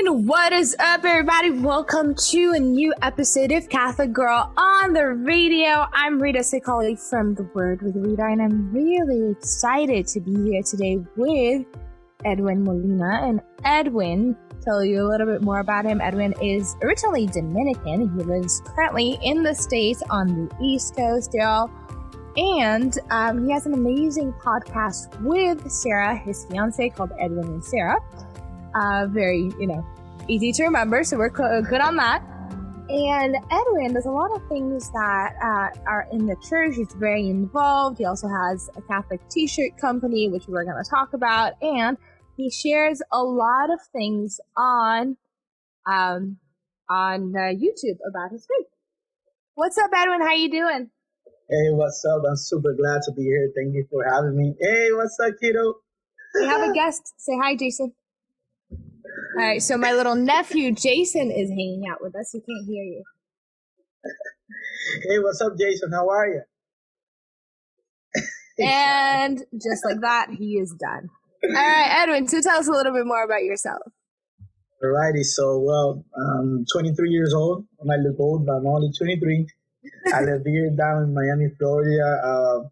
And what is up, everybody? Welcome to a new episode of Catholic Girl on the Radio. I'm Rita Secali from The Word with Rita, and I'm really excited to be here today with Edwin Molina. And Edwin, tell you a little bit more about him. Edwin is originally Dominican. He lives currently in the States on the East Coast, y'all. And he has an amazing podcast with Sarah, his fiance, called Edwin and Sarah. Very, easy to remember, so we're good on that. And Edwin does a lot of things that are in the church. He's very involved. He also has a Catholic t-shirt company, which we're going to talk about. And he shares a lot of things on YouTube about his faith. What's up, Edwin? How you doing? Hey, what's up? I'm super glad to be here. Thank you for having me. Hey, what's up, kiddo? We have a guest. Say hi, Jason. All right, so my little nephew, Jason, is hanging out with us. He can't hear you. Hey, what's up, Jason? How are you? And just like that, he is done. All right, Edwin, so tell us a little bit more about yourself. Alrighty, so, I'm 23 years old. I might look old, but I'm only 23. I live here down in Miami, Florida.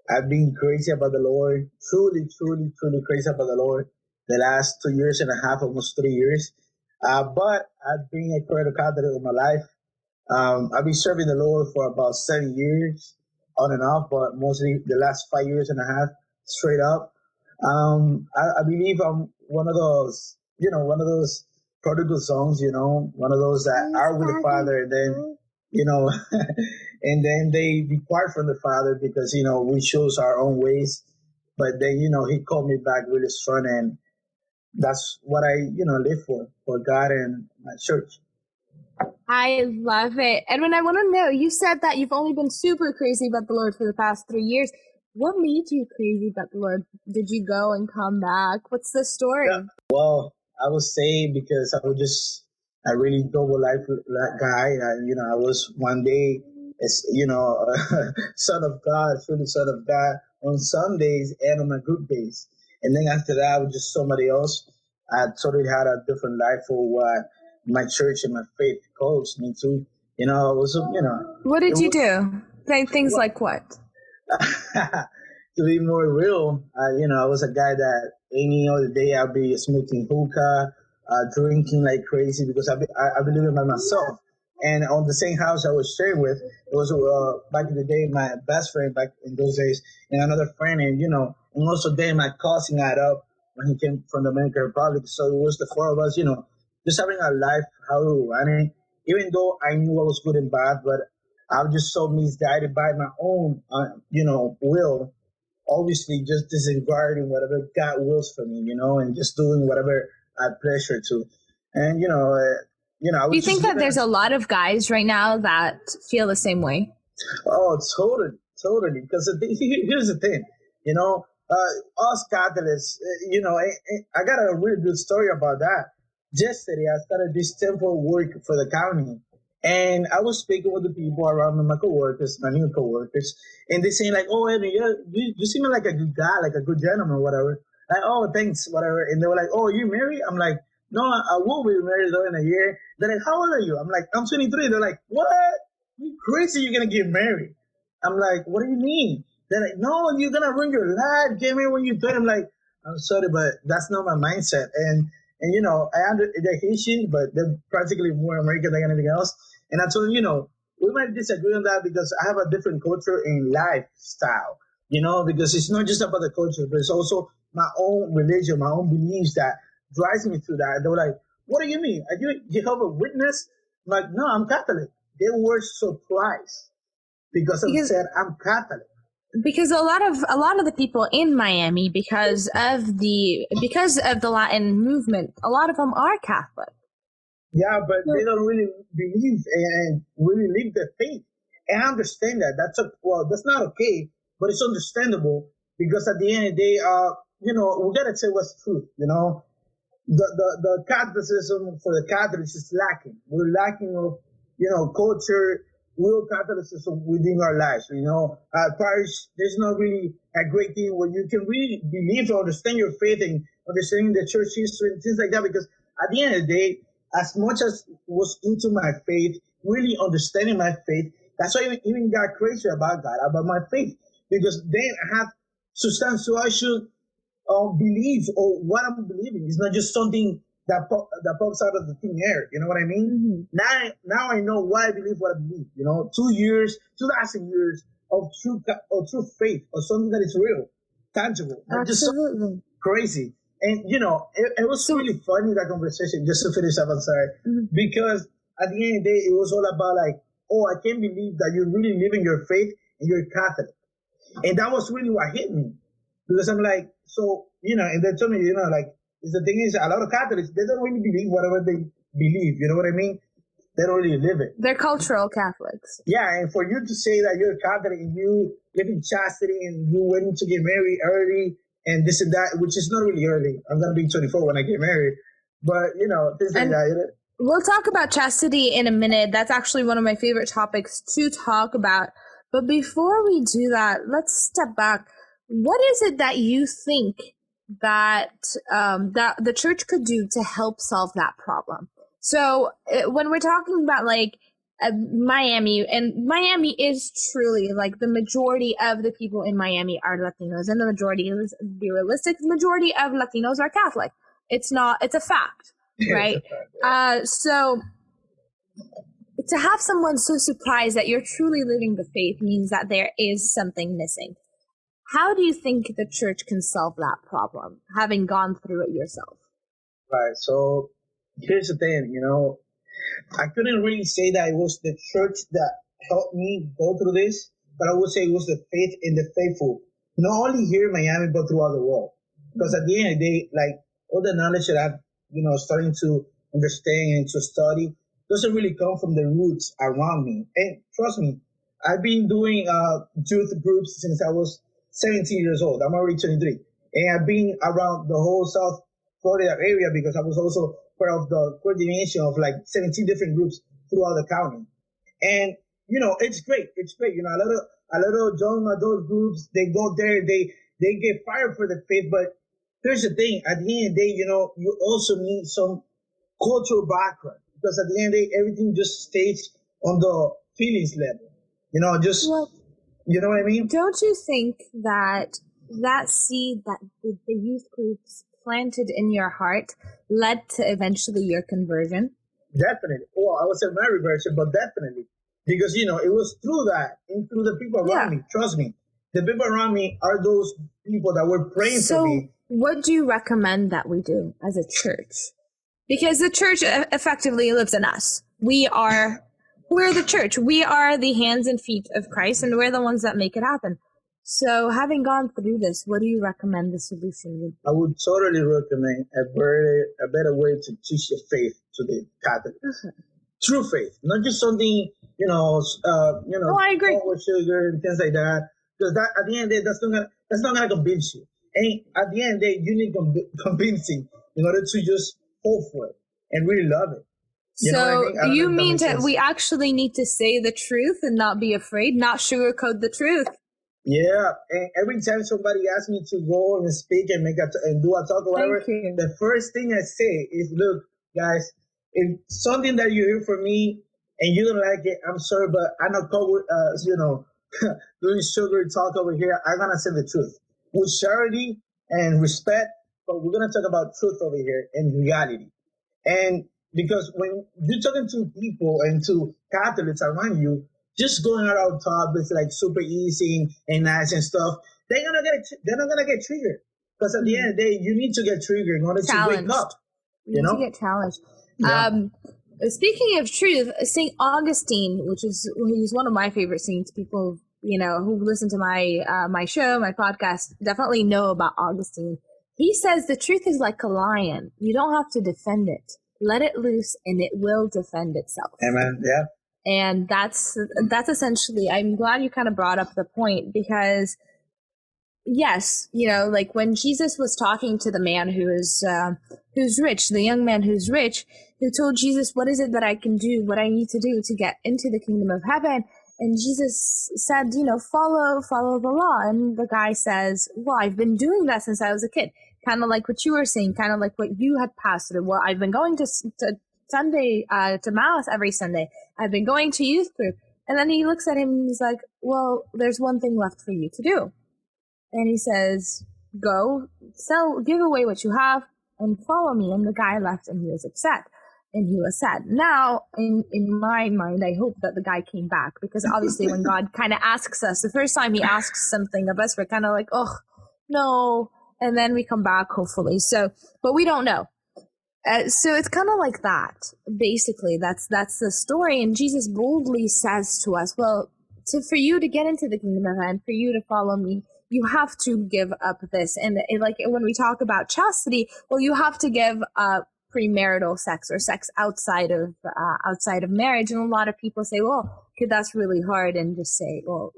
I've been crazy about the Lord. Truly crazy about the Lord. The last 2 years and a half, almost 3 years. But I've been a Catholic all my life. I've been serving the Lord for about 7 years, on and off, but mostly the last 5 years and a half, straight up. I believe I'm one of those prodigal sons, one of those that are with the Father, and then, and then they depart from the Father because, we chose our own ways. But then, he called me back really strong, and that's what I, live for God and my church. I love it. Edwin, I want to know, you said that you've only been super crazy about the Lord for the past 3 years. What made you crazy about the Lord? Did you go and come back? What's the story? Yeah. Well, I would say because I was a really double life guy. I was one day, son of God, truly son of God on some days and on my good days. And then after that, I was just somebody else. I totally had a different life for what my church and my faith calls me to. What did you do? Things like what? To be more real, I was a guy that any other day I'd be smoking hookah, drinking like crazy because I've been living by myself. And on the same house I was sharing with, it was back in the day, my best friend back in those days, and another friend, and also then my cousin got up when he came from the Dominican Republic. So it was the four of us, just having our life, how we were running. Even though I knew I was good and bad, but I was just so misguided by my own, will. Obviously, just disregarding whatever God wills for me, and just doing whatever I had pleasure to. And, Do you think that there's a lot of guys right now that feel the same way? Oh, totally. Because here's the thing, us Catholics, I got a really good story about that. Yesterday, I started this temple work for the county. And I was speaking with the people around me, my new coworkers, and they saying like, "Oh, Eddie, you seem like a good guy, like a good gentleman, whatever." Like, "Oh, thanks, whatever." And they were like, "Oh, you married?" I'm like, "No, I will be married though in a year." They're like, "How old are you?" I'm like, "I'm 23." They're like, "What? You crazy? You're gonna get married?" I'm like, "What do you mean?" They're like, "No, you're gonna ruin your life. Get married when you're 30." I'm like, "I'm sorry, but that's not my mindset." And I understand they're Haitian, but they're practically more American than anything else. And I told them, we might disagree on that because I have a different culture and lifestyle, because it's not just about the culture, but it's also my own religion, my own beliefs that drives me through that. And they were like, "What do you mean? Are you Jehovah's Witness?" I'm like, "No, I'm Catholic." They were surprised because I said I'm Catholic. Because a lot of the people in Miami, because of the Latin movement, a lot of them are Catholic. Yeah, but they don't really believe and really live their faith. And I understand that. That's not okay, but it's understandable because at the end of the day, we gotta say what's true. The Catholicism for the Catholics is lacking. We're lacking of culture, real Catholicism within our lives. Parish, there's not really a great thing where you can really believe or understand your faith and understanding the church history and things like that. Because at the end of the day, as much as was into my faith, really understanding my faith, that's why I even got crazy about God, about my faith. Because then I have substance, so I should believe or what I'm believing. It's not just something that pops out of the thin air. You know what I mean? Mm-hmm. Now I know why I believe what I believe. 2,000 years of true faith, or something that is real, tangible, not just something crazy. And it was really funny, that conversation. Just to finish up, I'm sorry, because at the end of the day, it was all about like, oh, I can't believe that you're really living your faith and you're Catholic, and that was really what hit me, because I'm like, so and they told me, like, the thing is, a lot of Catholics, they don't really believe whatever they believe. You know what I mean? They don't really live it. They're cultural Catholics. Yeah, and for you to say that you're Catholic and you live in chastity and you waiting to get married early and this and that, which is not really early. I'm going to be 24 when I get married. But, things like that. We'll talk about chastity in a minute. That's actually one of my favorite topics to talk about. But before we do that, let's step back. What is it that you think that that the church could do to help solve that problem? So when we're talking about like Miami, and Miami is truly like the majority of the people in Miami are Latinos, and the realistic majority of Latinos are Catholic. It's a fact, right? So to have someone so surprised that you're truly living the faith means that there is something missing. How do you think the church can solve that problem, having gone through it yourself? Right. So here's the thing, I couldn't really say that it was the church that helped me go through this, but I would say it was the faith in the faithful, not only here in Miami, but throughout the world. Because at the end of the day, like, all the knowledge that I've, starting to understand and to study doesn't really come from the roots around me. And trust me, I've been doing youth groups since I was 17 years old. I'm already 23. And I've been around the whole South Florida area because I was also part of the coordination of like 17 different groups throughout the county. And, it's great. It's great. A lot of young adult groups, they go there, they get fired for the faith. But here's the thing. At the end of the day, you also need some cultural background, because at the end of the day, everything just stays on the feelings level. You know what I mean? Don't you think that seed that the youth groups planted in your heart led to eventually your conversion? Definitely. Well, I would say my reversion, but definitely. Because, it was through that and through the people around me. Trust me. The people around me are those people that were praying for me. So what do you recommend that we do as a church? Because the church effectively lives in us. We're the church. We are the hands and feet of Christ, and we're the ones that make it happen. So having gone through this, what do you recommend the solution would be? I would totally recommend a better way to teach your faith to the Catholics. Okay. True faith, not just something, I agree. With sugar and things like that. Because that, at the end of the day, that's not gonna convince you. And at the end of the day, you need convincing in order to just hope for it and really love it. You mean that we actually need to say the truth and not be afraid, not sugarcoat the truth? Yeah, and every time somebody asks me to go and speak and and do a talk or whatever, the first thing I say is, look, guys, if something that you hear from me and you don't like it, I'm sorry, but I'm not covered, doing sugar talk over here. I'm going to say the truth with charity and respect, but we're going to talk about truth over here and reality. And because when you're talking to people and to Catholics around you, just going out on top is like super easy and nice and stuff. They're not gonna get triggered, because at the end of the day, you need to get triggered in order to wake up. You need to get challenged. Yeah. Speaking of truth, Saint Augustine, who's one of my favorite saints, people who listen to my show, my podcast, definitely know about Augustine. He says the truth is like a lion. You don't have to defend it. Let it loose, and it will defend itself. Amen. Yeah. And that's essentially, I'm glad you kind of brought up the point, because yes, like when Jesus was talking to the man who's rich, the young man who's rich, who told Jesus, what is it that I can do, what I need to do to get into the kingdom of heaven? And Jesus said, follow the law. And the guy says, well, I've been doing that since I was a kid. kind of like what you were saying, kind of like what you had passed through. Well, I've been going to Sunday, to Mass every Sunday. I've been going to youth group. And then he looks at him and he's like, well, there's one thing left for you to do. And he says, go, give away what you have and follow me. And the guy left and he was upset and he was sad. Now, in my mind, I hope that the guy came back, because obviously when God kind of asks us, the first time he asks something of us, we're kind of like, oh, no. And then we come back, hopefully. So, but we don't know. So it's kind of like that. Basically, that's the story. And Jesus boldly says to us, well, for you to get into the kingdom of heaven, for you to follow me, you have to give up this. And like when we talk about chastity, well, you have to give up premarital sex or sex outside of marriage. And a lot of people say, well, okay, that's really hard, and just say, well,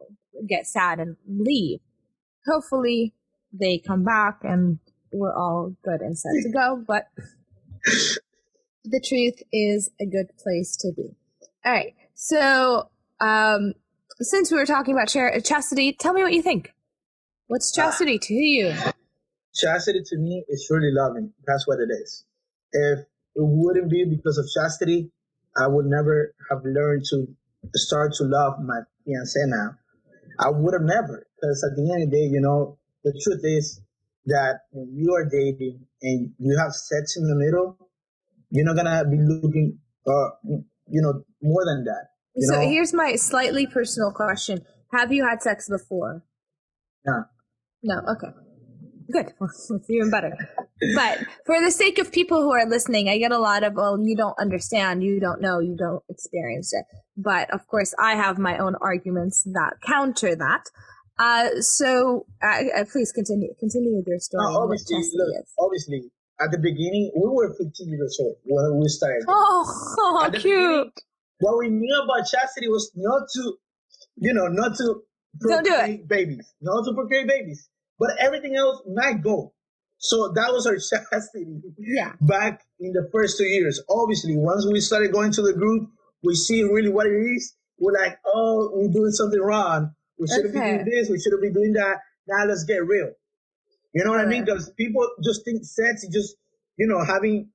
get sad and leave. Hopefully they come back and we're all good and set to go. But the truth is a good place to be. All right. So, since we were talking about chastity, tell me what you think. What's chastity to you? Chastity to me is truly loving. That's what it is. If it wouldn't be because of chastity, I would never have learned to start to love my fiancé now. I would have never, because at the end of the day, the truth is that when you are dating and you have sex in the middle, you're not gonna be looking, more than that. So here's my slightly personal question: have you had sex before? No. No. Okay. Good. It's even better. But for the sake of people who are listening, I get a lot of, well, you don't understand, you don't know, you don't experience it. But of course, I have my own arguments that counter that. So please continue with your story. Obviously, at the beginning, we were 15 years old when we started. Oh, cute. What we knew about chastity was not to procreate babies, not to procreate babies, but everything else might go. So that was our chastity. Yeah. Back in the first 2 years. Obviously, once we started going to the group, we see really what it is. We're like, oh, we're doing something wrong. We shouldn't be doing this. We shouldn't be doing that. Now let's get real. You know what I mean? Because people just think sex is just, having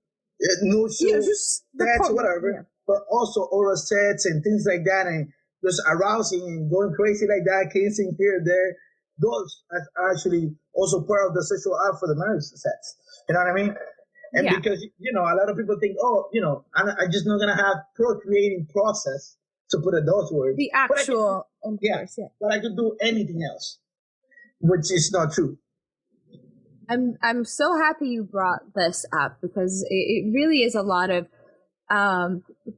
no shoes, sex, whatever. Yeah. But also oral sex and things like that, and just arousing and going crazy like that, kissing here and there. Those are actually also part of the sexual act for the marriage sex. You know what I mean? And because, a lot of people think, I'm just not going to have procreating process, to put it those words. The actual. But I could do anything else, which is not true. I'm so happy you brought this up, because it really is a lot of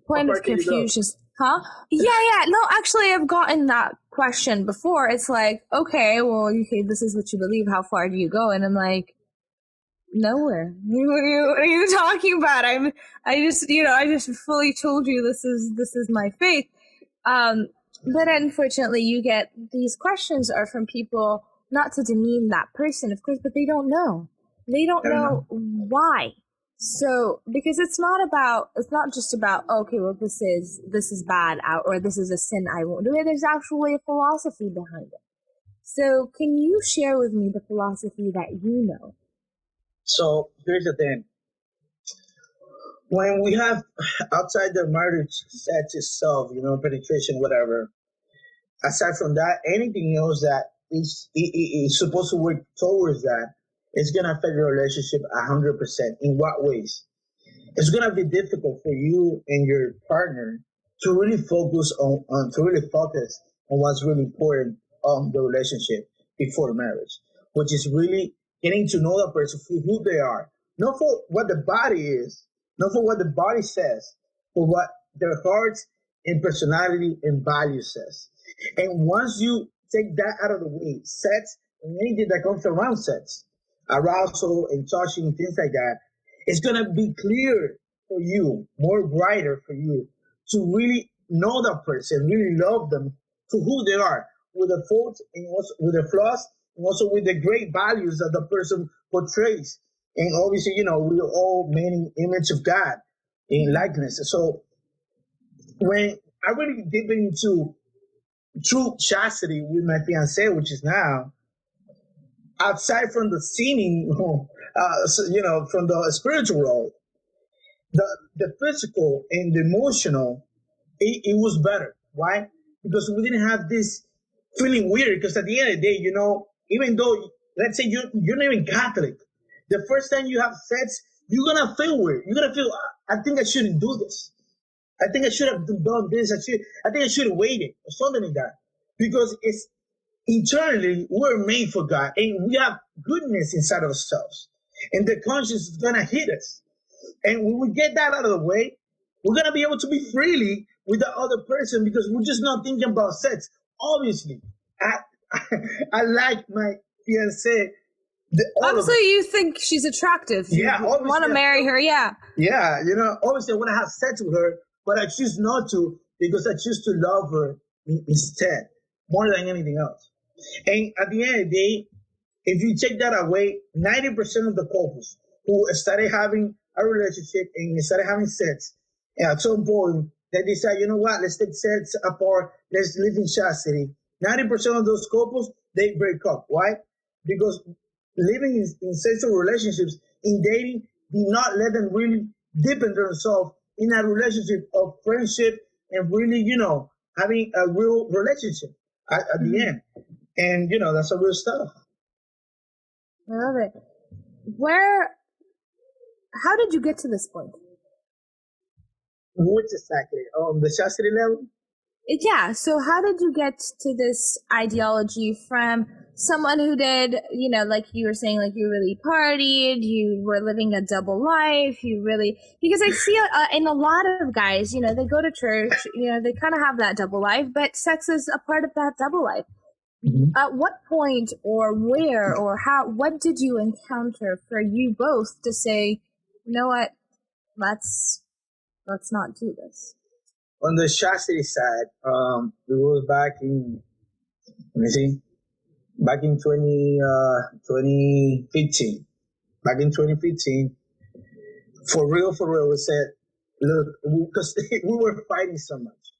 point of confusion. Huh? Yeah. No, actually, I've gotten that question before. It's like, okay, this is what you believe. How far do you go? And I'm like, nowhere. What are you talking about? I just fully told you this is my faith. But unfortunately, you get these questions are from people, not to demean that person, of course, but they don't know. They don't know why. So, because it's not just about, okay, well, this is bad, or this is a sin, I won't do it. There's actually a philosophy behind it. So, can you share with me the philosophy that you know? So, here's the thing. When we have outside the marriage sex itself, penetration, whatever, aside from that, anything else that is supposed to work towards that, it's going to affect your relationship 100%. In what ways? It's going to be difficult for you and your partner to really focus on what's really important on the relationship before marriage, which is really getting to know the person for who they are, not for what the body is, not for what the body says, but what their hearts and personality and value says. And once you take that out of the way, sex and anything that comes around sex, arousal and touching and things like that, it's going to be clear for you, more brighter for you, to really know that person, really love them for who they are, with the faults and also with the flaws, and also with the great values that the person portrays. And obviously, we're all made in the image of God in likeness. So when I really get into true chastity with my fiancé, which is now, outside from the sinning, from the spiritual world, the physical and the emotional, it was better. Why? Because we didn't have this feeling weird. Because at the end of the day, even though, let's say you're not even Catholic, the first time you have sex, you're gonna feel weird. You're gonna feel, I think I shouldn't do this. I think I should have done this. I think I should have waited or something like that. Because it's internally we're made for God, and we have goodness inside of ourselves, and the conscience is gonna hit us. And when we get that out of the way, we're gonna be able to be freely with the other person because we're just not thinking about sex. Obviously, I I like my fiance. Obviously, you think she's attractive. Yeah, you want to marry her. Yeah. Yeah, obviously I want to have sex with her, but I choose not to because I choose to love her instead, more than anything else. And at the end of the day, if you take that away, 90% of the couples who started having a relationship and started having sex, at some point they decide, you know what, let's take sex apart, let's live in chastity. 90% of those couples, they break up. Why? Because living in sexual relationships, in dating, do not let them really deepen themselves in a relationship of friendship and really, having a real relationship at the end. And, that's a real stuff. I love it. How did you get to this point? Which exactly? The chastity level? Yeah. So how did you get to this ideology from someone who did, like you were saying, like you really partied, you were living a double life, because I see in a lot of guys, they go to church, they kind of have that double life, but sex is a part of that double life. Mm-hmm. At what point or where or what did you encounter for you both to say, you know what, let's not do this? On the chastity side, it was back in 2015. Back in 2015, for real, we said, look, because we were fighting so much.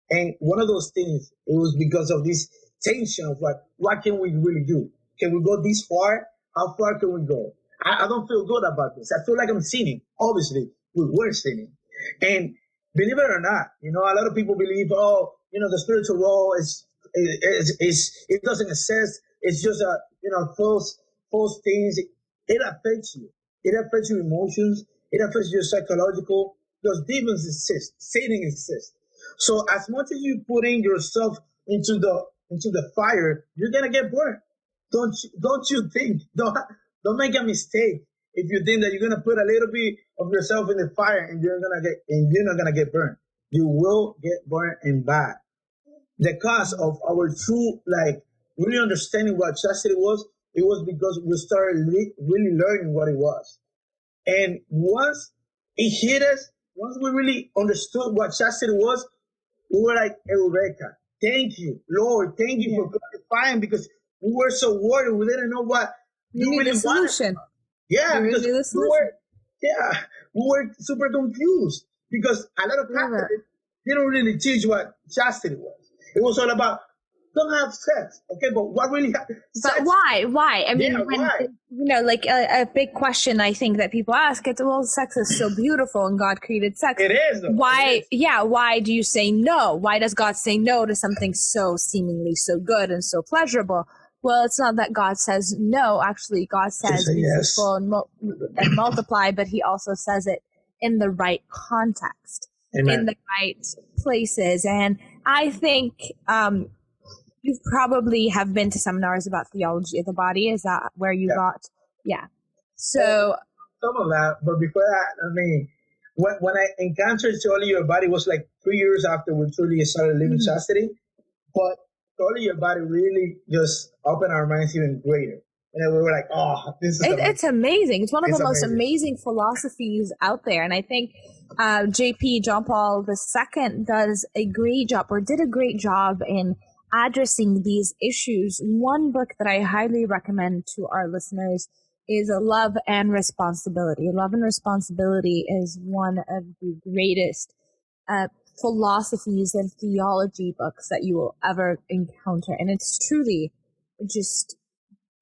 And one of those things, it was because of this tension of what can we really do? Can we go this far? How far can we go? I don't feel good about this. I feel like I'm sinning. Obviously, we were sinning. And believe it or not, a lot of people believe, the spiritual world is it doesn't exist. It's just false things. It affects you. It affects your emotions. It affects your psychological. Because demons exist. Satan exists. So as much as you putting yourself into the fire, you're gonna get burned. Don't you think? Don't make a mistake if you think that you're gonna put a little bit of yourself in the fire and you're not gonna get burned. You will get burned and bad. The cause of our true really understanding what chastity was, it was because we started really learning what it was. And once it hit us, once we really understood what chastity was, we were like, Eureka, thank you, Lord, thank you for clarifying, because we were so worried, we didn't know what you really wanted. Yeah, because we were super confused because a lot of Catholics didn't really teach what chastity was. It was all about don't have sex, okay? But what really happened? But why? I mean, why? A big question I think that people ask is, well, sex is so beautiful and God created sex. It is. Though. Why? It is. Yeah. Why do you say no? Why does God say no to something so seemingly so good and so pleasurable? Well, it's not that God says no. Actually, God says be fruitful and multiply, but He also says it in the right context, in the right places. And I think you probably have been to seminars about theology of the body. Is that where you got? Yeah. So some of that, but before that, I mean, when I encountered theology of your body was like 3 years after we truly started living chastity, but theology of your body really just opened our minds even greater. And we were like, oh, this is amazing. It's amazing. It's one of the most amazing philosophies out there. And I think John Paul II does a great job, or did a great job in addressing these issues. One book that I highly recommend to our listeners is Love and Responsibility. Love and Responsibility is one of the greatest philosophies and theology books that you will ever encounter. And it's truly just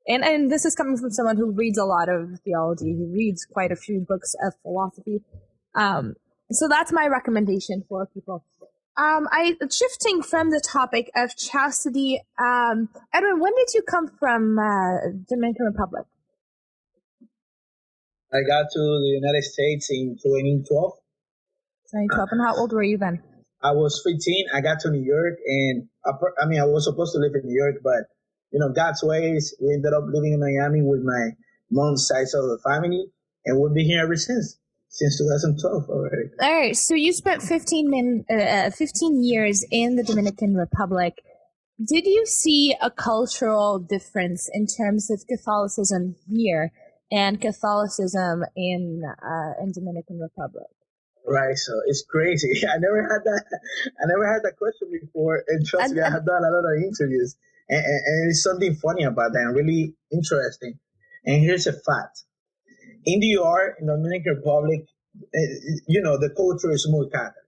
And this is coming from someone who reads a lot of theology, who reads quite a few books of philosophy. So that's my recommendation for people. Shifting from the topic of chastity, Edwin, when did you come from Dominican Republic? I got to the United States in 2012. 2012, and how old were you then? I was 15. I got to New York, and I was supposed to live in New York, but God's ways, we ended up living in Miami with my mom's side of the family, and we've been here ever since 2012 already. All right, so you spent 15 years in the Dominican Republic. Did you see a cultural difference in terms of Catholicism here and Catholicism in Dominican Republic? Right, so it's crazy. I never had that question before, and trust me, I have done a lot of interviews, and it's something funny about that, and really interesting. And here's a fact: in the DR, in the Dominican Republic, the culture is more Catholic.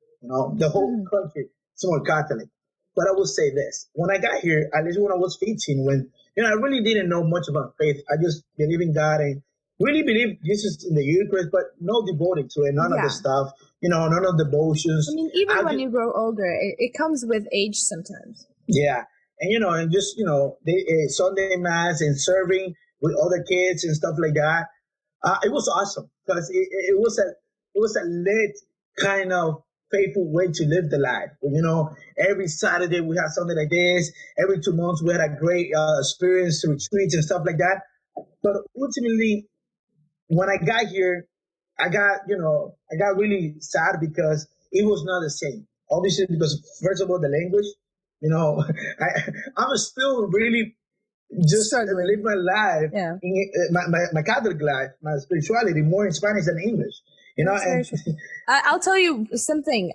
The whole country is more Catholic. But I will say this: when I got here, at least when I was 15, when I really didn't know much about faith, I just believe in God and really believe Jesus in the Eucharist, but no devoting to it, none of the stuff, none of devotions. I mean, even when you grow older, it comes with age sometimes. Yeah, and just Sunday mass and serving with other kids and stuff like that. It was awesome because it was a lit kind of faithful way to live the life. Every Saturday we had something like this. Every 2 months we had a great experience, retreats and stuff like that. But ultimately, when I got here, I got really sad because it was not the same. Obviously, because first of all, the language, I'm still really just struggling. Live my life, my Catholic life, my spirituality more in Spanish than English. I'll tell you something.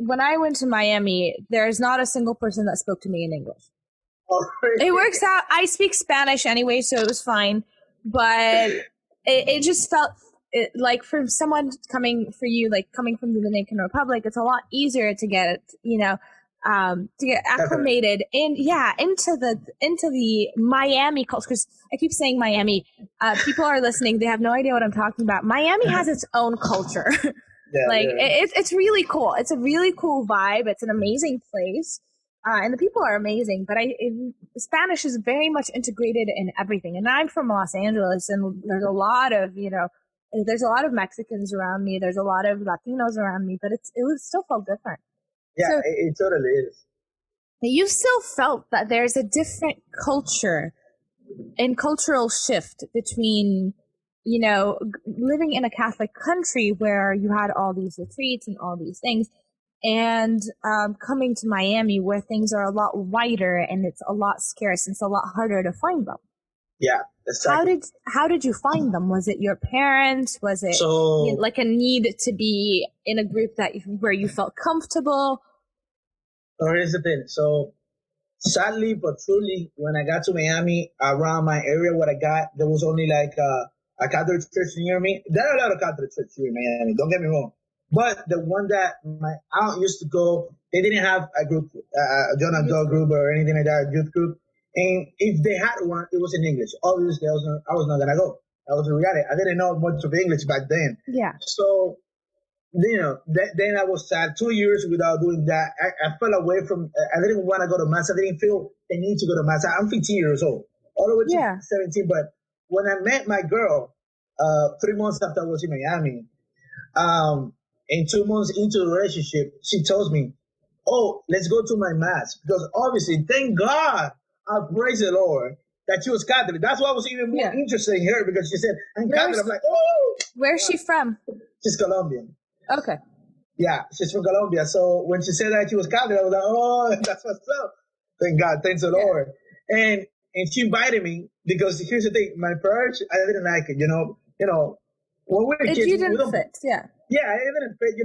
When I went to Miami, there's not a single person that spoke to me in English. Oh, really? It works out. I speak Spanish anyway, so it was fine. But it just felt like for someone coming from the Dominican Republic, it's a lot easier to get to get acclimated into the Miami culture. Because I keep saying Miami. People are listening; they have no idea what I'm talking about. Miami has its own culture. It's really cool. It's a really cool vibe. It's an amazing place. And the people are amazing, but Spanish is very much integrated in everything. And I'm from Los Angeles, and there's a lot of Mexicans around me. There's a lot of Latinos around me, but it still felt different. Yeah, so, it totally is. You still felt that there's a different culture and cultural shift between, living in a Catholic country where you had all these retreats and all these things, and coming to Miami where things are a lot wider and it's a lot scarce and it's a lot harder to find them. Yeah, exactly. How did you find them? Was it your parents? Was it like a need to be in a group where you felt comfortable? Here's the thing. So sadly but truly, when I got to Miami, around my area, there was only like a Catholic church near me. There are a lot of Catholic churches here in Miami. Don't get me wrong. But the one that my aunt used to go, they didn't have a group, a John Adult group or anything like that, a youth group. And if they had one, it was in English. Obviously, I was not going to go. That was the reality. I didn't know much of English back then. Yeah. So, then I was sad 2 years without doing that. I fell away from, I didn't want to go to Mass. I didn't feel the need to go to Mass. I'm 15 years old, all the way to 17. But when I met my girl, 3 months after I was in Miami, and 2 months into the relationship, she tells me, "Oh, let's go to my Mass." Because obviously, thank God, I praise the Lord that she was Catholic. That's why I was even more interested in her, because she said, "I'm Catholic." I'm like, "Oh!" Where's she from? She's Colombian. Okay. Yeah, she's from Colombia. So when she said that she was Catholic, I was like, "Oh, that's what's up." Thank God, thanks the Lord. And she invited me because here's the thing: my parish, I didn't like it. When we were kids, you didn't fit. Yeah, it didn't fit.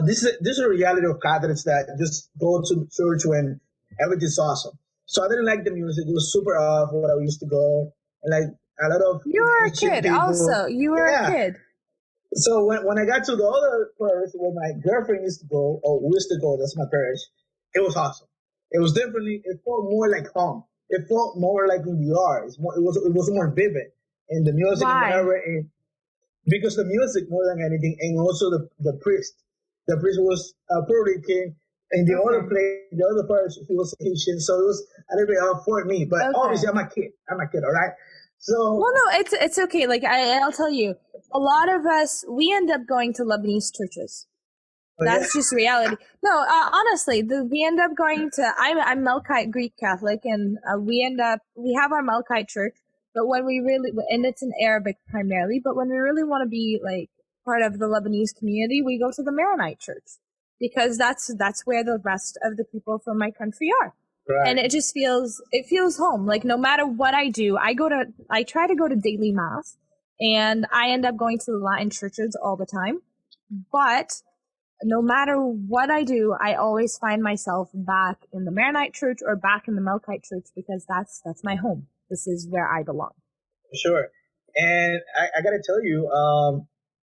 This is a reality of Catholics that just go to church when everything's awesome. So I didn't like the music. It was super off where I used to go, and like a lot of you were a kid. People. Also, you were a kid. So when I got to the other parish where my girlfriend used to go, or we used to go, that's my parish, it was awesome. It was differently. It felt more like home. it felt more like in the art. It was more vivid in the music and Why? whatever. And because the music more than anything, and also the priest. The priest was Puerto Rican, and the other part he was Haitian, so it was a little bit hard for me. But obviously, I'm a kid. All right. So well, no, it's okay. Like I'll tell you, a lot of us we end up going to Lebanese churches. That's just reality. No, honestly, we end up going to. I'm Melkite Greek Catholic, and we have our Melkite church. But when we really, and it's in Arabic primarily, but when we really want to be like part of the Lebanese community, we go to the Maronite church because that's where the rest of the people from my country are. Right. And it just feels home. Like no matter what I do, I try to go to daily mass, and I end up going to the Latin churches all the time. But no matter what I do, I always find myself back in the Maronite church or back in the Melkite church because that's my home. This is where I belong. Sure. And I gotta tell you,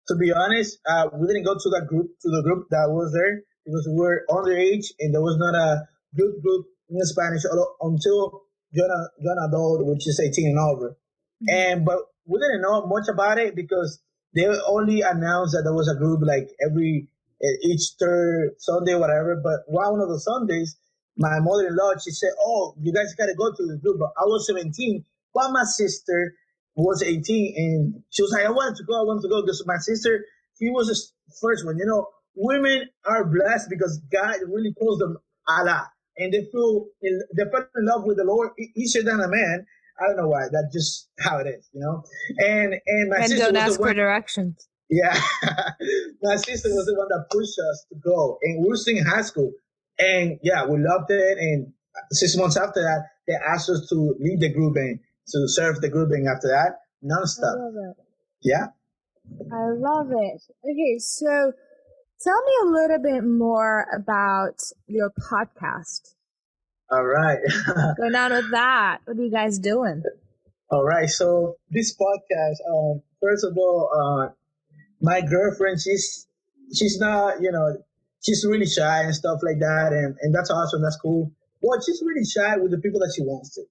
to be honest, we didn't go to the group that was there because we were underage and there was not a good group in Spanish until young adult, which is 18 and over. Mm-hmm. But we didn't know much about it because they only announced that there was a group like each third Sunday, whatever. But one of the Sundays, my mother-in-law, she said, "Oh, you guys got to go to the group." But I was 17, but my sister was 18, and she was like, I want to go because my sister, she was the first one. You know, women are blessed because God really calls them Allah, and they fell in love with the Lord easier than a man. I don't know why. That's just how it is, you know. And my sister don't was ask the one, for directions. Yeah, my sister was the one that pushed us to go, and we were still in high school. And yeah, we loved it. And 6 months after that, they asked us to lead the group and to serve the group. And after that, nonstop. I love it. Yeah. I love it. Okay, so tell me a little bit more about your podcast. All right. Going on with that. What are you guys doing? All right. So this podcast, first of all, my girlfriend, she's not, she's really shy and stuff like that. And that's awesome. That's cool. Well, she's really shy with the people that she wants to.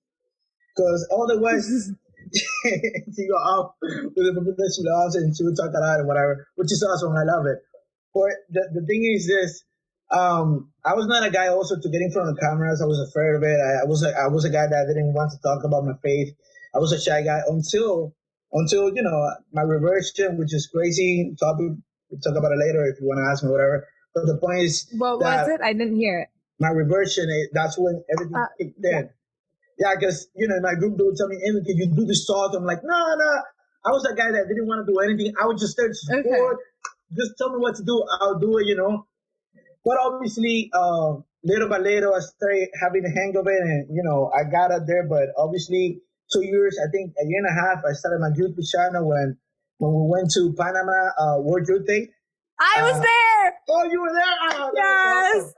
Because otherwise, she go off with the people that she loves and she will talk a lot and whatever, which is awesome. I love it. But the thing is this, I was not a guy also to get in front of cameras. I was afraid of it. I was a guy that didn't want to talk about my faith. I was a shy guy until my reversion, which is crazy topic. We'll talk about it later if you want to ask me, whatever. But the point is, what was it? I didn't hear it. My reversion, that's when everything kicked in. Yeah, because my group would tell me, "Edwin, can you do this talk?" I'm like, no. I was that guy that didn't want to do anything. I would just there to support. Okay. Just tell me what to do. I'll do it, But obviously, little by little, I started having the hang of it, and I got up there. But obviously, 2 years, I think a year and a half, I started my YouTube channel when we went to Panama World Youth Day. I was there. Oh, you were there? Oh, yes. Awesome.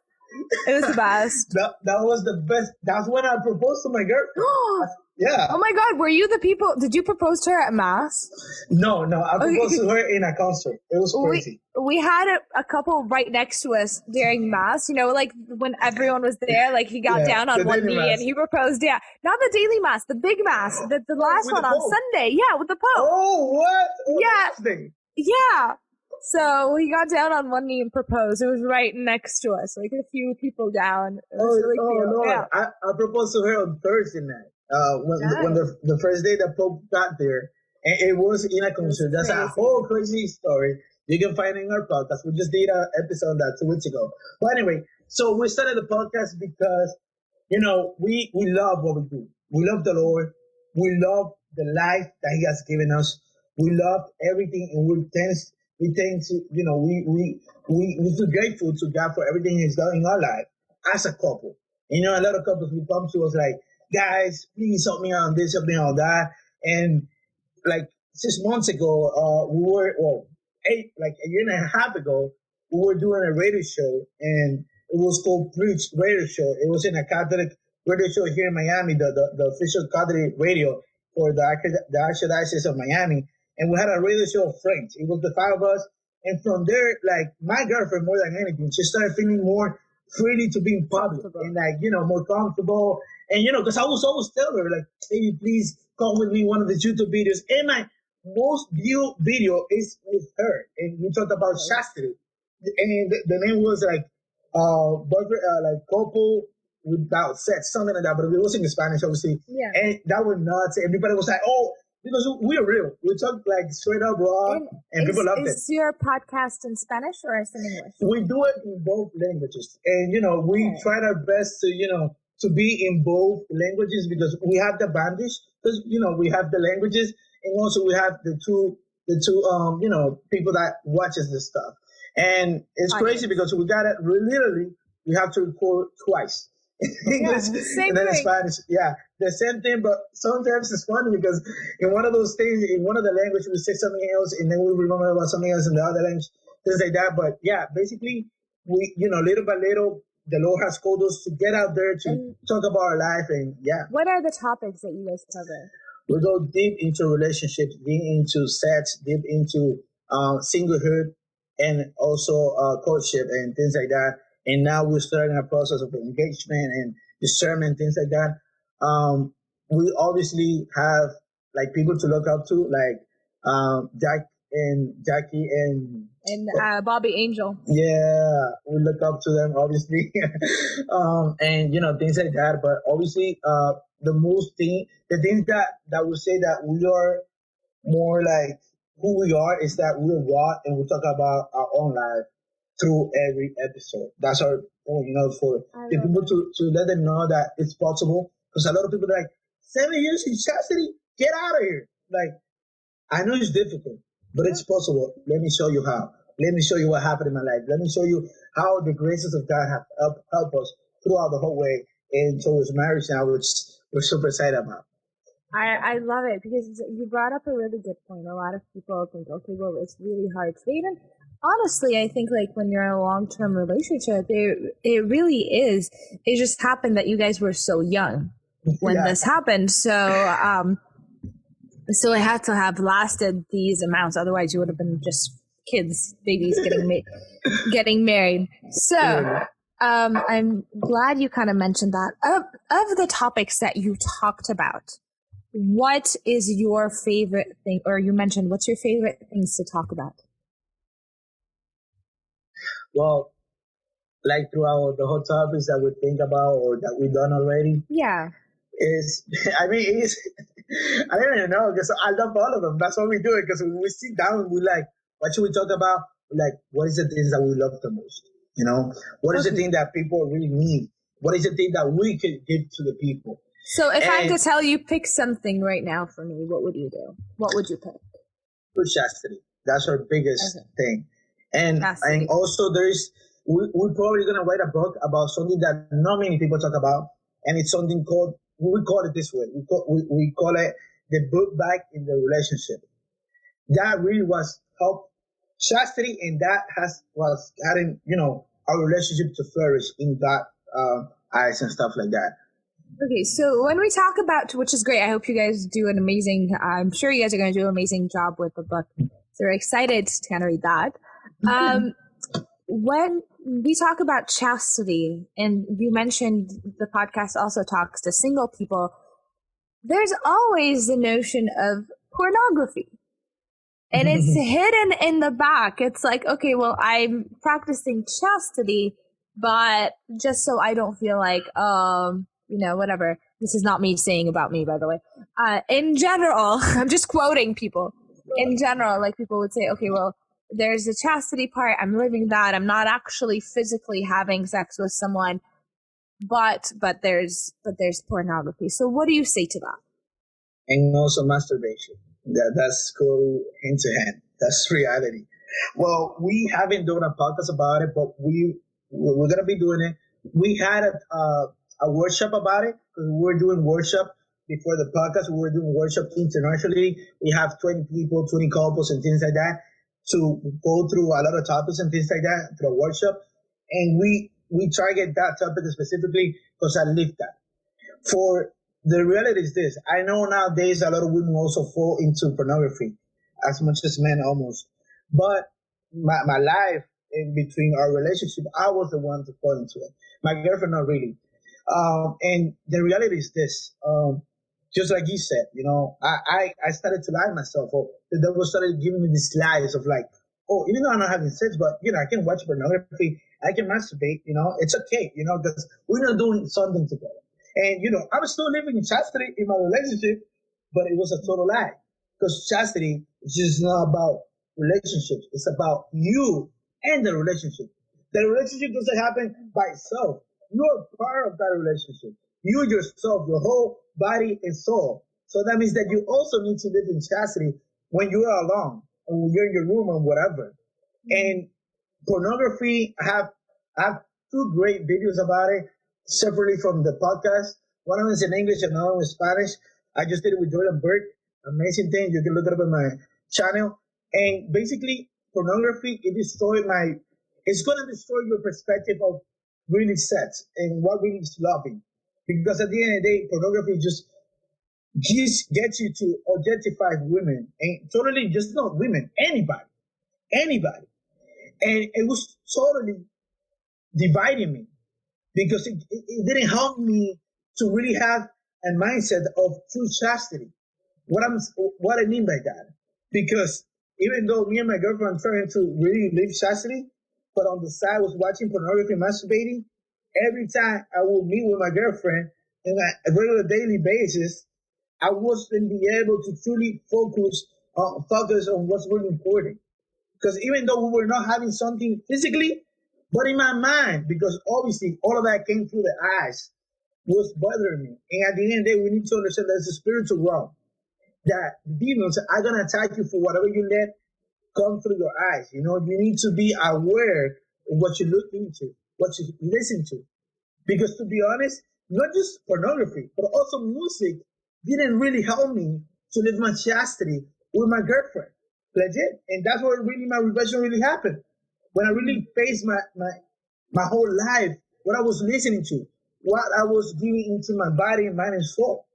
It was the best. that was the best. That's when I proposed to my girlfriend. Yeah. Oh my God, were you the people? Did you propose to her at mass? No. I proposed to her in a concert. It was crazy. We had a couple right next to us during mass. Like when everyone was there, like he got down on one knee mass. And he proposed. Yeah, not the daily mass, the big mass, the last one on Sunday. Yeah, with the Pope. Oh, what? Yeah. Yeah. So he got down on one knee and proposed. It was right next to us, like a few people down. It was really cute. No. Yeah. I proposed to her on Thursday night. When the first day the Pope got there, and it was in a concert. That's a whole crazy story. You can find it in our podcast. We just did an episode on that 2 weeks ago. But anyway, so we started the podcast because, we love what we do. We love the Lord. We love the life that He has given us. We love everything, and we tend to, we feel grateful to God for everything He's done in our life as a couple. A lot of couples will come to us like, guys, please help me on this, help me on that. And like 6 months ago, a year and a half ago, we were doing a radio show, and it was called Preach Radio Show. It was in a Catholic radio show here in Miami, the official Catholic radio for the Archdiocese of Miami. And we had a radio show of friends. It was the 5 of us. And from there, like my girlfriend, more than anything, she started feeling more freely to be in public and like, more comfortable. And, because I was always telling her, like, hey, please come with me one of the YouTube videos. And my most viewed video is with her. And we talked about chastity. And the name was like, like couple without sex, something like that. But it was in Spanish, obviously. Yeah. And that was nuts. Everybody was like, oh, because we're real. We talk like straight up raw, and people loved it. Is your podcast in Spanish or is it in English? We do it in both languages. And, we tried our best to, to be in both languages because we have the advantage because, we have the languages and also we have the two people that watches this stuff. And it's crazy because we got it literally, we have to record twice. English and then Spanish. Yeah, the same thing, but sometimes it's funny because in one of those things, in one of the language, we say something else and then we remember about something else in the other language, things like that. But yeah, basically, we, little by little, the Lord has called us to get out there to talk about our life. And yeah. What are the topics that you guys cover? We go deep into relationships, deep into sex, deep into singlehood, and also courtship and things like that. And now we're starting a process of engagement and discernment, things like that. We obviously have like people to look up to, like Jackie and Bobby Angel. Yeah, we look up to them, obviously, and things like that. But obviously, the things that would say that we are more like who we are is that we're raw and we talk about our own life through every episode. That's our goal, for the people to let them know that it's possible. Because a lot of people are like, 7 years in chastity? Get out of here. Like, I know it's difficult, but it's possible. Let me show you how. Let me show you what happened in my life. Let me show you how the graces of God have helped us throughout the whole way and towards marriage now, which we're super excited about. I love it because you brought up a really good point. A lot of people think, okay, well, it's really hard to date. And honestly, I think like when you're in a long-term relationship, it really is. It just happened that you guys were so young when this happened. So it had to have lasted these amounts. Otherwise, you would have been just kids, babies getting married. So I'm glad you kind of mentioned that. Of the topics that you talked about, what is your favorite thing, or you mentioned, what's your favorite things to talk about? Well, like throughout the whole topics that we think about or that we've done already. Yeah. I don't even know because I love all of them. That's why we do it because we sit down and we like, what should we talk about? Like, what is the things that we love the most? What is the thing that people really need? What is the thing that we can give to the people? So if I had to tell you, pick something right now for me, what would you do? What would you pick? For chastity. That's our biggest thing. And also we're probably going to write a book about something that not many people talk about. And it's something called, we call it this way. We call it the book bag in the relationship. That really was help chastity, and that was adding, our relationship to flourish in that eyes and stuff like that. Okay, so when we talk about, which is great, I hope you guys do an amazing, I'm sure you guys are going to do an amazing job with the book. So we're excited to kind of read that. When we talk about chastity, and you mentioned the podcast also talks to single people, there's always the notion of pornography. And it's hidden in the back. It's like, okay, well, I'm practicing chastity, but just so I don't feel like, whatever. This is not me saying about me, by the way. In general, I'm just quoting people. In general, like people would say, okay, well, there's the chastity part. I'm living that. I'm not actually physically having sex with someone, but there's pornography. So what do you say to that? And also masturbation. That's go hand to hand. That's reality. Well, we haven't done a podcast about it, but we're gonna be doing it. We had a workshop about it because we were doing workshop before the podcast. We were doing workshop internationally. We have 20 people, 20 couples, and things like that to go through a lot of topics and things like that through a workshop. And we target that topic specifically because I live that. For the reality is this: I know nowadays a lot of women also fall into pornography, as much as men almost. But my life in between our relationship, I was the one to fall into it. My girlfriend, not really. And the reality is this. Just like you said, I started to lie to myself. Or the devil started giving me these lies of like, oh, even though I'm not having sex, but I can watch pornography, I can masturbate, it's okay, because we're not doing something together. And I was still living in chastity in my relationship, but it was a total lie. Because chastity is just not about relationships. It's about you and the relationship. The relationship doesn't happen by itself. You're part of that relationship. You yourself, your whole body and soul. So that means that you also need to live in chastity when you are alone and when you're in your room or whatever. And pornography, I have two great videos about it separately from the podcast. One of them is in English and another one is Spanish. I just did it with Jordan Burke. Amazing thing. You can look it up on my channel. And basically, pornography, it's going to destroy your perspective of really sex and what really is loving. Because at the end of the day, pornography just gets you to objectify women, and totally just not women, anybody. And it was totally dividing me because it didn't help me to really have a mindset of true chastity. What I mean by that, because even though me and my girlfriend are trying to really live chastity, but on the side was watching pornography, masturbating. Every time I would meet with my girlfriend on a regular daily basis, I wasn't be able to truly focus on what's really important. Because even though we were not having something physically, but in my mind, because obviously all of that came through the eyes, was bothering me. And at the end of the day, we need to understand that it's a spiritual realm. That demons are going to attack you for whatever you let come through your eyes. You need to be aware of what you look into, what you listen to. Because to be honest, not just pornography, but also music didn't really help me to live my chastity with my girlfriend. Legit. And that's where really my regression really happened. When I really faced my whole life, what I was listening to, what I was giving into my body, mind, and soul.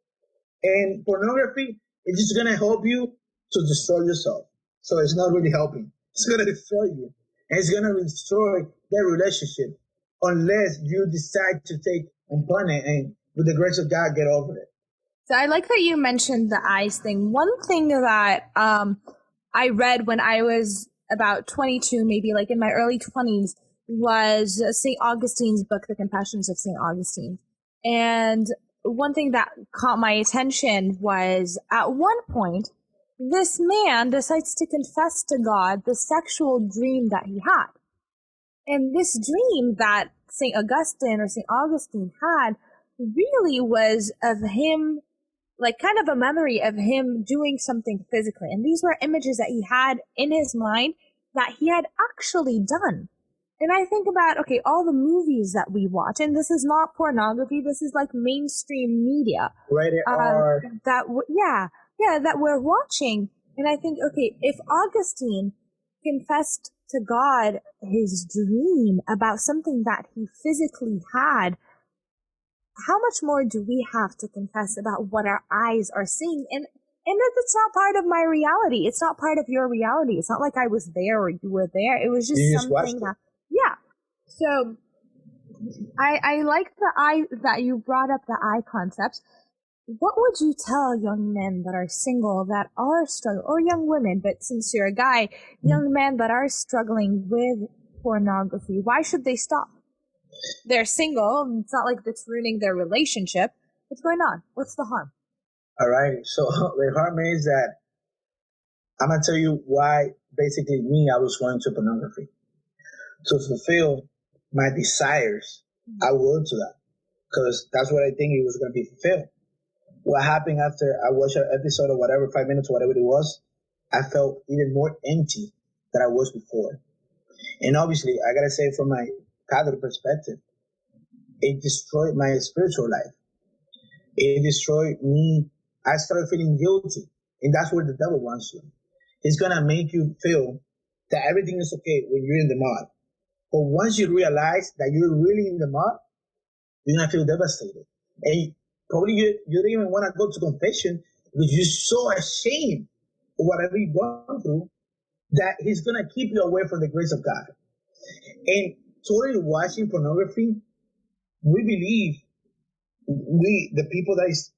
And pornography is just going to help you to destroy yourself. So it's not really helping. It's going to destroy you. And it's going to destroy that relationship unless you decide to take upon it and with the grace of God, get over it. So I like that you mentioned the eyes thing. One thing that I read when I was about 22, maybe like in my early 20s, was St. Augustine's book, The Confessions of St. Augustine. And one thing that caught my attention was at one point, this man decides to confess to God the sexual dream that he had. And this dream that St. Augustine or St. Augustine had really was of him, like kind of a memory of him doing something physically. And these were images that he had in his mind that he had actually done. And I think about, okay, all the movies that we watch, and this is not pornography, this is like mainstream media. Rated R. That we're watching. And I think, okay, if Augustine confessed to God his dream about something that he physically had, how much more do we have to confess about what our eyes are seeing? And it's not part of my reality. It's not part of your reality. It's not like I was there or you were there. It was just something that, yeah. So I like the eye, that you brought up the eye concept. What would you tell young men that are single, that are struggling, or young women, but since you're a guy, young men that are struggling with pornography? Why should they stop? They're single. It's not like it's ruining their relationship. What's going on? What's the harm? All right. So the harm is that I'm going to tell you why basically I was going to pornography. To fulfill my desires, I will to that. Because that's what I think it was going to be fulfilled. What happened after I watched an episode or whatever, 5 minutes, whatever it was, I felt even more empty than I was before. And obviously, I got to say from my Catholic perspective, it destroyed my spiritual life. It destroyed me. I started feeling guilty. And that's where the devil wants you. He's going to make you feel that everything is okay when you're in the mud. But once you realize that you're really in the mud, you're going to feel devastated. And probably you don't even want to go to confession because you're so ashamed of whatever you've gone through that he's going to keep you away from the grace of God. And totally watching pornography, we believe, the people that is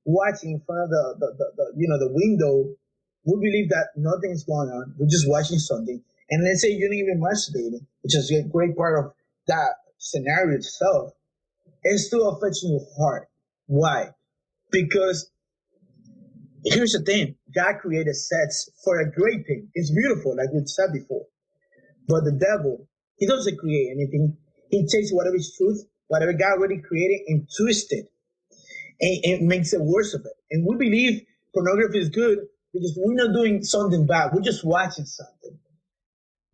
watching in front of the window, we believe that nothing's going on. We're just watching something. And let's say you're not even masturbating, which is a great part of that scenario itself. It still affects your heart. Why? Because here's the thing. God created sex for a great thing. It's beautiful, like we said before. But the devil, he doesn't create anything. He takes whatever is truth, whatever God already created, and twists it. And it makes it worse of it. And we believe pornography is good because we're not doing something bad. We're just watching something.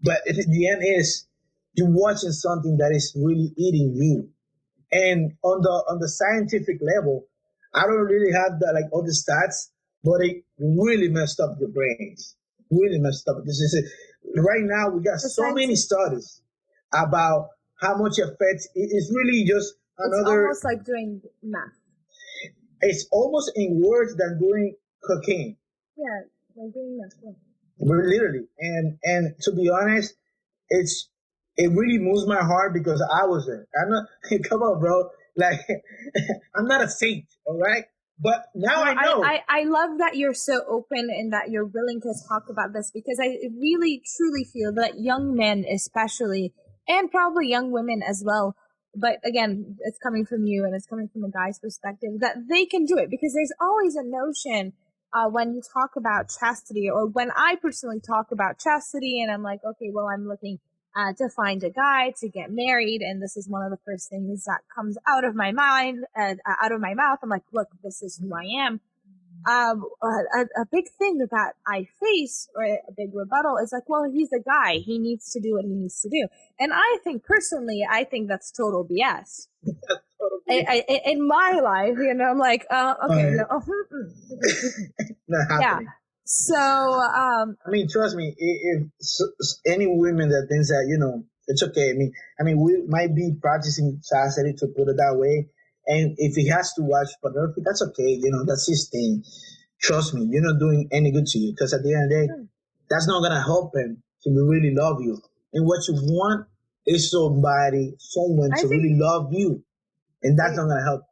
But at the end is, you're watching something that is really eating you. And on the scientific level, I don't really have all the stats, but it really messed up your brains. Really messed up. Right now we got so many studies about how much affects. It's really just another. It's almost like doing math. It's almost in worse than doing cocaine. Yeah, like doing math. Yeah. Literally, and to be honest, it really moves my heart because I was there. I'm not. Come on, bro. Like, I'm not a saint, all right? But now I know. I love that you're so open and that you're willing to talk about this, because I really, truly feel that young men especially, and probably young women as well, but again, it's coming from you and it's coming from a guy's perspective, that they can do it. Because there's always a notion when you talk about chastity, or when I personally talk about chastity, and I'm like, okay, well, I'm looking to find a guy to get married, and this is one of the first things that comes out of my mind, out of my mouth. I'm like, look, this is who I am. A big thing that I face, or a big rebuttal, is like, well, he's a guy, he needs to do what he needs to do. And I think personally, that's total BS. In my life, I'm like, okay, no, not happening. Yeah. So, I mean, trust me, if any women that thinks that, it's okay. I mean, we might be practicing chastity, to put it that way. And if he has to watch pornography, that's okay. That's his thing. Trust me, you're not doing any good to you. Because at the end of the day, that's not going to help him to really love you. And what you want is someone to really love you. And that's not going to help.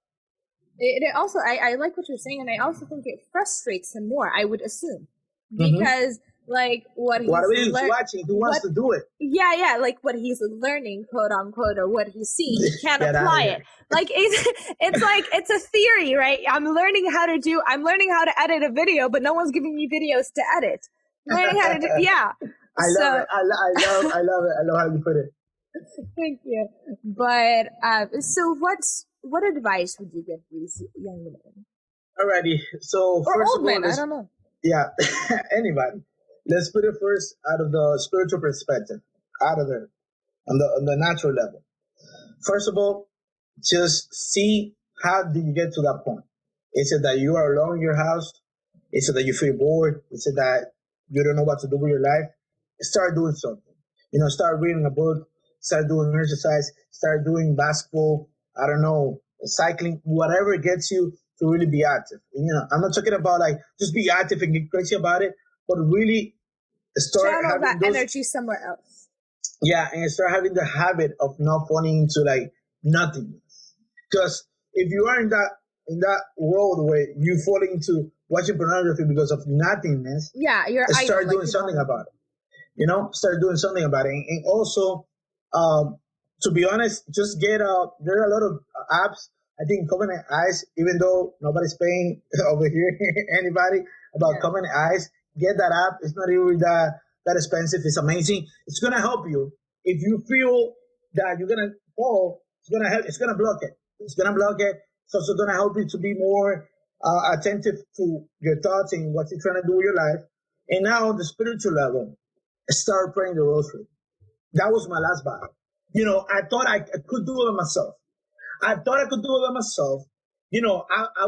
It also, I like what you're saying, and I also think it frustrates him more, I would assume. Because, like, what he's watching, he wants to do it. Yeah, like what he's learning, quote unquote, or what he's seeing, he can't apply it. Like, it's like, it's a theory, right? I'm learning how to edit a video, but no one's giving me videos to edit. Learning how to do, yeah. I love it. I love it. I love how you put it. Thank you. But, so what advice would you give these young women? Alrighty. So, or first old of all, men, I don't know. Yeah, anybody. Let's put it first out of the spiritual perspective, out of it, on the natural level. First of all, just see, how do you get to that point? Is it that you are alone in your house? Is it that you feel bored? Is it that you don't know what to do with your life? Start doing something. Start reading a book, start doing exercise, start doing basketball, I don't know, cycling, whatever gets you to really be active. I'm not talking about like just be active and get crazy about it, but really start channel having that energy somewhere else. Yeah, and start having the habit of not falling into like nothingness. Because if you are in that world where you fall into watching pornography because of nothingness, start doing something about it. Start doing something about it, and also, to be honest, just there are a lot of apps. I think Covenant Eyes, even though nobody's paying over here anybody about Covenant Eyes, get that app. It's not even that expensive. It's amazing. It's gonna help you. If you feel that you're gonna fall, it's gonna help. It's gonna block it. It's gonna block it. It's also gonna help you to be more attentive to your thoughts and what you're trying to do with your life. And now on the spiritual level, start praying the rosary. That was my last battle. I thought I could do it by myself. I'll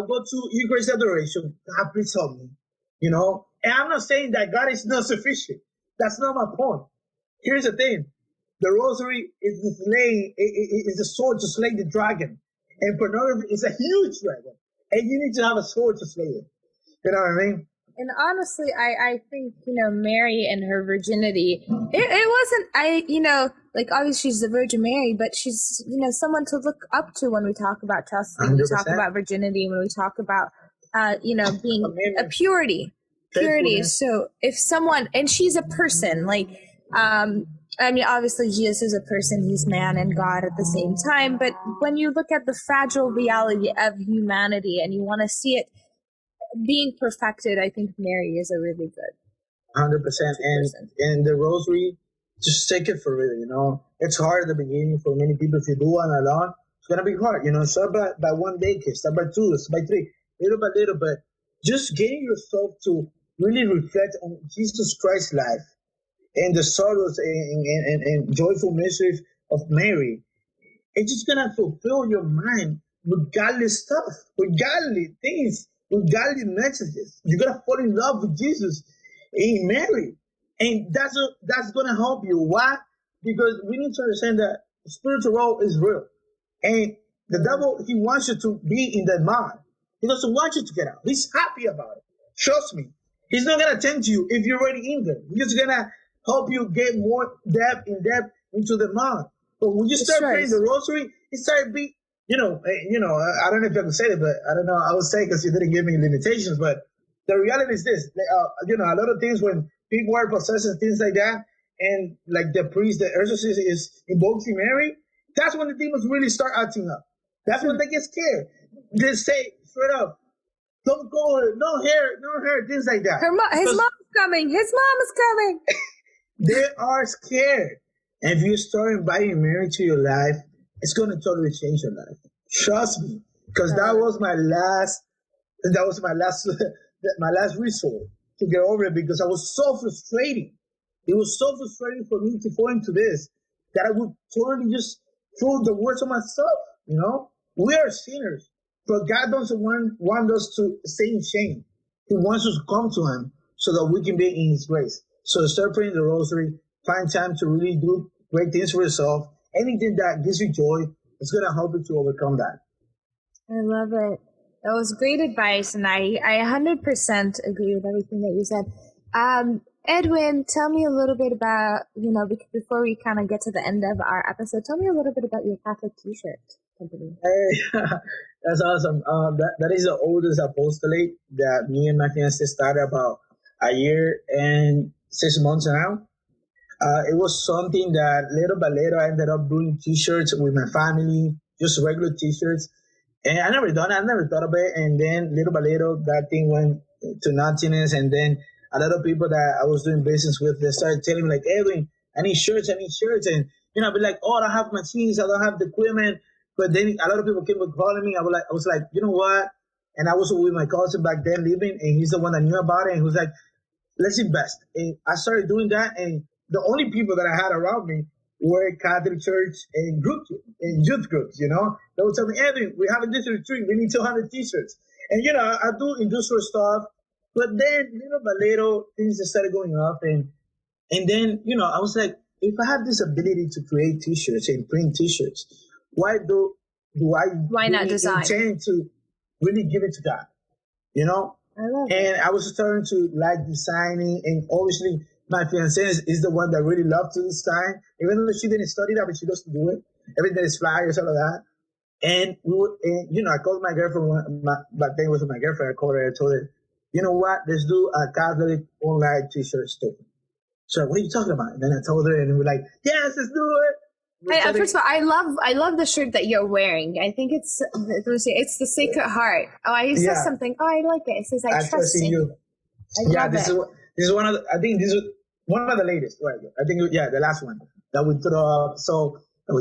go to Eucharist adoration. God, please help me. And I'm not saying that God is not sufficient. That's not my point. Here's the thing. The rosary is the sword to slay the dragon. And pornography is a huge dragon. And you need to have a sword to slay it. You know what I mean? And honestly, I think, Mary and her virginity, it wasn't, like, obviously she's the Virgin Mary, but she's, someone to look up to when we talk about chastity, when we talk about virginity, when we talk about, being a purity. So if someone, and she's a person, like, obviously Jesus is a person, he's man and God at the same time, but when you look at the fragile reality of humanity and you want to see it being perfected, I think Mary is a really good 100%. And the rosary, just take it for real, It's hard at the beginning for many people. If you do one alone, it's going to be hard, Start by one day, start by two, start by three, little by little, but just getting yourself to really reflect on Jesus Christ's life and the sorrows and joyful mysteries of Mary. It's just going to fulfill your mind with godly stuff, with godly things, with godly messages. You're going to fall in love with Jesus and Mary. And that's going to help you. Why? Because we need to understand that spiritual world is real. And the devil, he wants you to be in that mind. He doesn't want you to get out. He's happy about it. Trust me. He's not going to tempt you if you're already in there. He's going to help you get more depth into the mind. But when you start praying the rosary, it started being, I don't know if I can say it, but I don't know. I would say because you didn't give me limitations, but the reality is this, a lot of things when people are possessed and things like that, and like the priest, the exorcist is invoking Mary, that's when the demons really start acting up. That's when they get scared. They say straight up, don't go, no hair, things like that. His mom's coming. His mom is coming. They are scared. And if you start inviting Mary to your life, it's going to totally change your life. Trust me, because that was my last my last resort to get over it, because I was so frustrating. It was so frustrating for me to fall into this that I would totally just throw the words of myself. We are sinners, but God doesn't want us to stay in shame. He wants us to come to Him so that we can be in His grace. So start praying the rosary, find time to really do great things for yourself. Anything that gives you joy, it's going to help you to overcome that. I love it. That was great advice, and I 100% agree with everything that you said. Edwin, tell me a little bit about, before we kind of get to the end of our episode, tell me a little bit about your Catholic t-shirt company. Hey, that's awesome. That is the oldest apostolate that me and my fiancé started about a year and 6 months now. It was something that little by little I ended up doing t-shirts with my family, just regular t-shirts. And I never thought of it. And then little by little, that thing went to nothingness. And then a lot of people that I was doing business with, they started telling me like, Edwin, I need shirts. And, I'd be like, oh, I don't have machines. I don't have the equipment. But then a lot of people kept calling me. I was like, you know what? And I was with my cousin back then living, and he's the one that knew about it. And he was like, let's invest. And I started doing that. And the only people that I had around me were Catholic church and youth groups, They would tell me, Edwin, we have a this retreat. We need 200 t-shirts. And, I do industrial stuff. But then, little by little, things just started going up. And then, I was like, if I have this ability to create t-shirts and print t-shirts, why not design? Intend to really give it to God, I love it. And I was starting to like designing, and obviously my fiancée is the one that really loved to design, even though she didn't study that, but she does do it. Everything is flyers, all of that. And I called my girlfriend, back then it was my girlfriend, I called her, I told her, you know what, let's do a Catholic online t-shirt store. So what are you talking about? And then I told her, and we're like, yes, let's do it. First of all, I love the shirt that you're wearing. I think it's the Sacred Heart. Oh, I said something. Oh, I like it. It says I trust in you. This is one of the, I think this is one of the latest. Right? I think the last one that we threw up. So that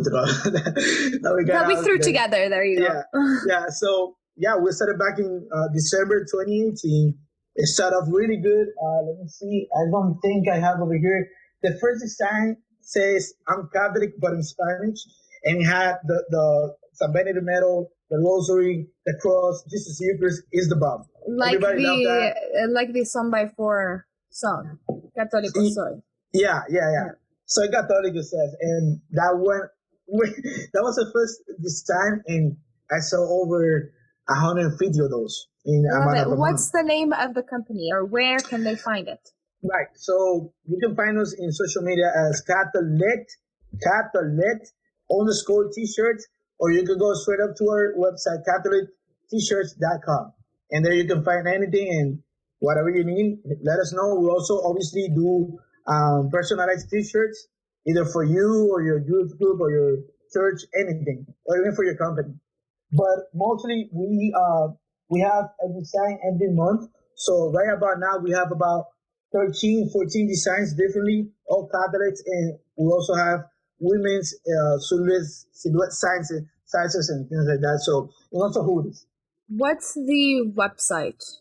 we threw together. There you go. Yeah. So we started back in December 2018. It started off really good. Let me see. I don't think I have over here. The first design says I'm Catholic, but in Spanish, and it had the San Benedict medal, the rosary, the cross, Jesus Eucharist is the bomb. Like the Son by Four song, Católico Soy. Yeah. So Católico says, and that was the first design, and I saw over 150 of those. What's the name of the company, or where can they find it? Right. So you can find us in social media as Catholic Catholic_t-shirts, or you can go straight up to our website, CatholicT-shirts.com. And there you can find anything and whatever you need, let us know. We also obviously do personalized t-shirts, either for you or your youth group or your church, anything, or even for your company. But mostly we have a design every month. So right about now we have about 13, 14 designs differently, all Catholics, and we also have women's silhouette sizes and things like that. So and also hoodies. What's the website?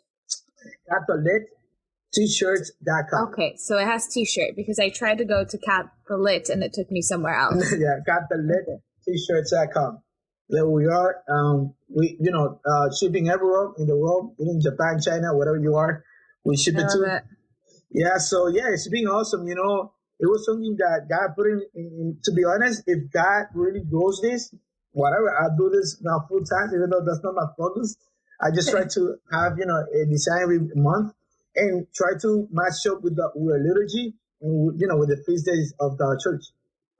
CatholicT-shirts.com. Okay, so it has t-shirt because I tried to go to Catholic and it took me somewhere else. Yeah, CatholicT-shirts.com. There we are. Shipping everywhere in the world, even Japan, China, whatever you are, we ship it to. Yeah, so yeah, it's been awesome. It was something that God put in. To be honest, if God really grows this, whatever, I'll do this now full time, even though that's not my focus. I just try to have, a design every month and try to match up with the liturgy and, with the feast days of the church.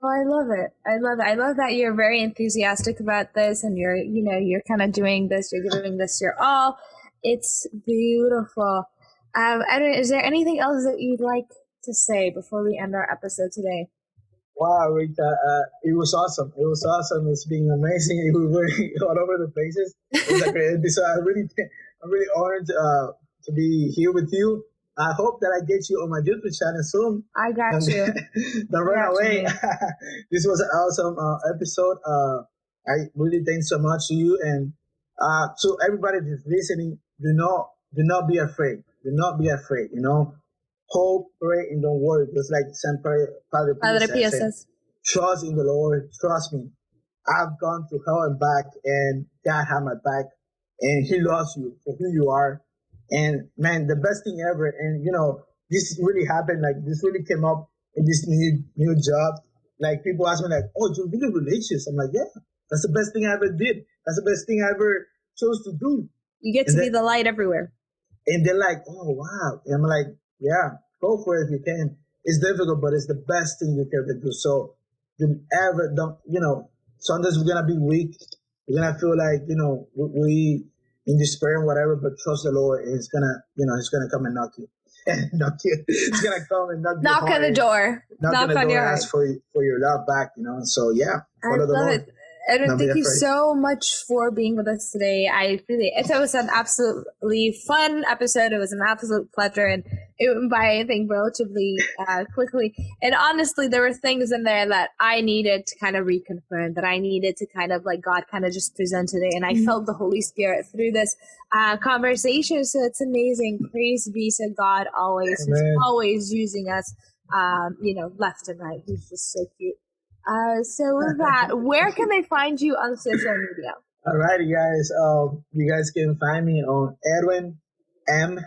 Oh, I love it. I love that you're very enthusiastic about this and you're kind of doing this, you're giving this your all. It's beautiful. Edwin, is there anything else that you'd like to say before we end our episode today? Wow, Rita, it was awesome. It's been amazing. We were all over the places. It was a great episode. I'm really honored to be here with you. I hope that I get you on my YouTube channel soon. I got you. Don't run away. This was an awesome episode. I really thank so much to you and to everybody that's listening. Do not be afraid. Do not be afraid. Hope, pray, and don't worry. Just like Padre Pio says. Trust in the Lord. Trust me. I've gone through hell and back, and God had my back, and He loves you for who you are. And man, the best thing ever. And this really happened. Like this really came up in this new job. Like people ask me, like, "Oh, you're really religious?" I'm like, "Yeah, that's the best thing I ever did. That's the best thing I ever chose to do." You get to be the light everywhere. And they're like, "Oh wow!" And I'm like, "Yeah, go for it if you can. It's difficult, but it's the best thing you can ever do." So sometimes we're gonna be weak. We're gonna feel like we in despair and whatever, but trust the Lord. And He's gonna come and knock you. He's gonna come and knock on the door. Knock on your heart. Ask for your love back. So yeah, follow the Lord. Edwin, thank you so much for being with us today. It was an absolutely fun episode. It was an absolute pleasure, and it went by, I think, relatively quickly. And honestly, there were things in there that I needed to kind of reconfirm, that I needed to kind of God kind of just presented it. And I felt the Holy Spirit through this conversation. So it's amazing. Praise be to God always. He's always using us, left and right. He's just so cute. So with that, where can they find you on social media? Alrighty, guys. You guys can find me on Edwin M_05.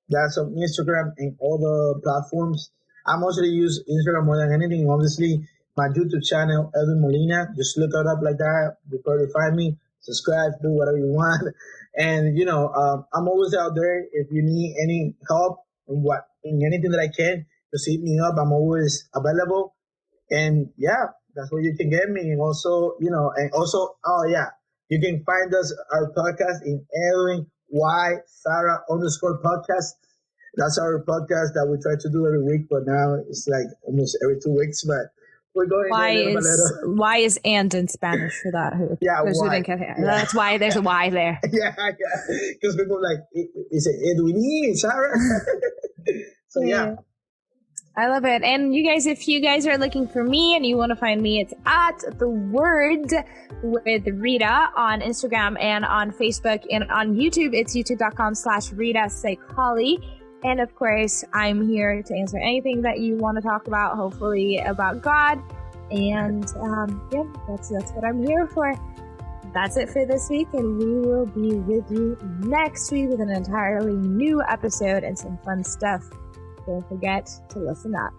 That's on Instagram and all the platforms. I mostly use Instagram more than anything. Obviously, my YouTube channel, Edwin Molina. Just look it up like that. You'll probably find me. Subscribe, do whatever you want. And I'm always out there. If you need any help in anything that I can, just hit me up. I'm always available. And yeah, that's where you can get me. And also, you can find our podcast in Edwin Y Sarah _podcast. That's our podcast that we try to do every week, but now it's like almost every 2 weeks. But we're going Y is and in Spanish for that. Yeah, Y. That's why there's a Y there. Yeah. Because people are like, is it Edwin Sarah? So yeah. I love it. And you guys, if you guys are looking for me and you want to find me, it's at The Word with Rita on Instagram and on Facebook, and on YouTube, it's youtube.com/Rita Sekali. And of course, I'm here to answer anything that you want to talk about, hopefully about God. And that's what I'm here for. That's it for this week, and we will be with you next week with an entirely new episode and some fun stuff. Don't forget to listen up.